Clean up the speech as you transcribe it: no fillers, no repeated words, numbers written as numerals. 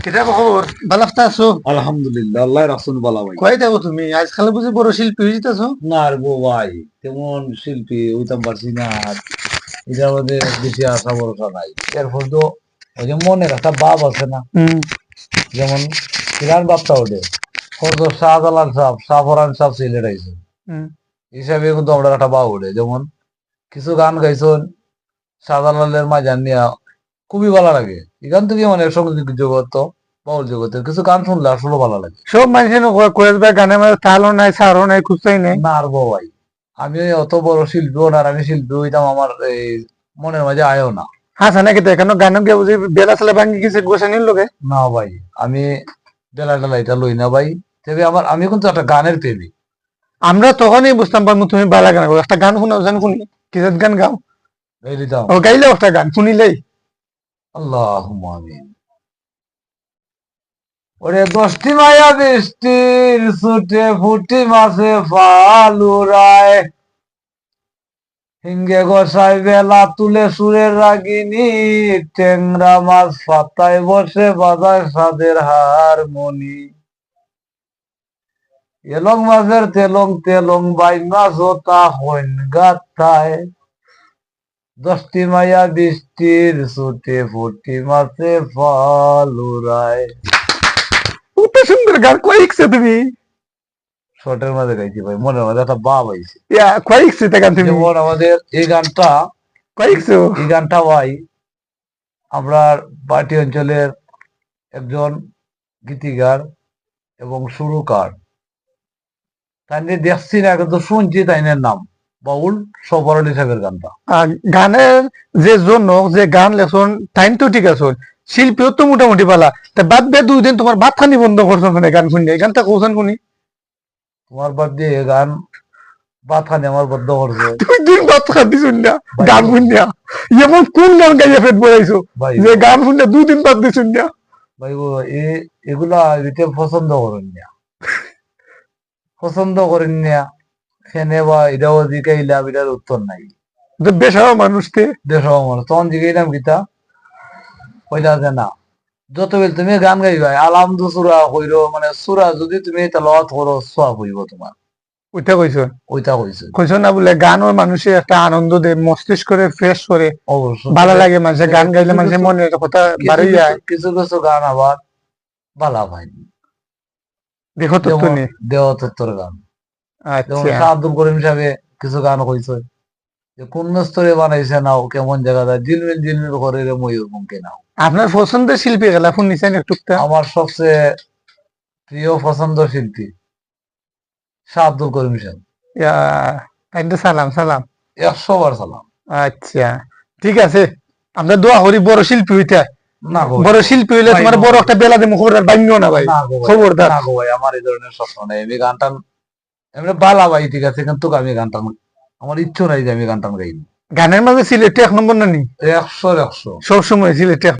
কিতা খবর? ভালো আছো? আলহামদুলিল্লাহ, আল্লাহ রাখছুন বালা ভাই। কই যাবো তুমি? আজকাল বুঝি বড় শিল্পী হয়ে যেতেছো? না আর গো ভাই, তেমন শিল্পী হইতাম পারছি না। আর এটার মধ্যে বেশি আশা ভরসা নাই। এরপর তো ওই যে মনের একটা ভাব আছে না, যেমন ইরান বাপটা ওঠে হয়তো শাহজালাল সাহ শাহফরান সাহ সিলেট আইছে হিসাবে, কিন্তু আমরা একটা ভাব ওঠে। যেমন কিছু গান গাইছেন শাহজালালের মাঝান নিয়া, খুবই ভালো লাগে। এখান থেকে মানে সঙ্গীত জগৎ, বাউল জগতের কিছু গান শুনলে আসলে ভালো লাগে। সব মানুষের কয়েস ভাই গানের মধ্যে তালও নাই, সারও নাই, খুঁজতেই নাই। না আর গো ভাই, আমি অত বড় শিল্পীও না, আর আমি শিল্পী হইতাম আমার এই মনের মাঝে আয়ও না। হাসা নাকি তো এখানে গান গিয়ে বুঝি বেলা চালে ভাঙ্গি গেছে গোসানির লোকে। না ভাই, আমি বেলা টেলা এটা লই না ভাই। তবে আমি কিন্তু একটা গানের প্রেমী। আমরা তখনই বুঝতাম পারবো তুমি বালা গান গাও। একটা গান শোনাও, জান শুনি কিসের গান গাও। গাই দিতাম ও গাইলেও একটা গান শুনিলেই। আল্লাহুম্মা আমিন। ওরে 10টি মায়া বৃষ্টির ছুটে ফুটি মাছে ফালুরায়, হিঙ্গে গোসাই বেলা তুলে সুরের রাগিনী, টেংরা মাছ পাতায় বসে বাজায় সাদের হারমোনি। এলং মাছের তেলং তেলং বাই মাছ ওটা হইন গাথায়, 10টি মায়া বৃষ্টির ছুটে ফুটি মাছে ফালুরায়। কত সুন্দর গান কয়েকছে তুমি। শর্টের মাঝে গাইছি ভাই, মনের মাঝে একটা ভাব আইছে। কয়েকছে গান তুমি। যেমন আমাদের এই গানটা ভাই, আমরা পার্টি অঞ্চলের একজন গীতিকার এবং সুরকার, তাই নিয়ে দেখছি না কিন্তু শুনছি তাইনের নাম বাউল সবরল হিসাবের গানটা। গানের যে জন্য যে গান লেখন টাইম তো ঠিক আছে, শিল্পীও তো মোটামুটি পালা। তা বাদ বে 2 দিন তোমার ভাত খানি বন্ধ করছো মানে গান শুনি। এই গানটা কৌশন শুনি। তোমার বাদ দিয়ে গান ভাত খানি আমার বদ্ধ করছে। 2 দিন ভাত খানি শুনিয়া গান শুনিয়া এমন কোন গান গাইয়া ফেট বলাইছো যে গান শুনিয়া 2 দিন বাদ দিয়ে শুনিয়া? ভাই এগুলা এটা পছন্দ করেন না, পছন্দ করেন না খেনে বা এটাও জিগাইলাম, এটার উত্তর নাই। বেসারা মানুষকে দেশ মানুষ তখন জিগাইলাম গীতা কইলা যে না, যত বেল তুমি গান গাইবা আলামদু সুরা হইল, মানে সুরা যদি তুমি তেলাওয়াত করো সওয়াব হইব তোমার। ওইটা কইছো? ওইটা কইছে। কইছো না বলে গানও মানুষের একটা আনন্দ দেয়, মস্তিষ্ক করে ফ্রেশ করে, অবশ্যই ভালো লাগে। মানুষের গান গাইলে মানুষের মনে কথা বাড়ি যায়। কিছু কিছু গান আবার বালা ভাই, দেখো তো তুমি দেহ তত্ত্বর গান। যেমন আচ্ছা, শাহ আব্দুল করিম সাহেবে কিছু গান কইছে যে কোন স্তরে বানাইছে নাও, কেমন জায়গা যায়, ঝিলমিল ঝিলমিল করে রে ময়ূর মুখে নাও। আপনার পছন্দের শিল্পী গেলা শুনিছেন একটুকটা? আমার সবচেয়ে প্রিয় পছন্দ শিল্পী শাহ আব্দুল করিম সাহেব। সালাম সালাম। 100 বার সালাম। আচ্ছা, ঠিক আছে। আমরা দোয়া করি বড় শিল্পী হইতে। না গো বড় শিল্পী হইলে তোমার বড় একটা বেলা দেবো, খবরদার বাইঙ্গো না ভাই, খবরদার। না গো ভাই, আমার এই ধরনের স্বপ্ন নেই। আমি গানটা এমনি বালা ভাই ঠিক আছে, কিন্তু আমি গানটা আমার ইচ্ছা নাই যে আমি গানটা গাইব। গানের মাঝে সিলেটে 1 নম্বর না নি? 100 সবসময় সিলেটে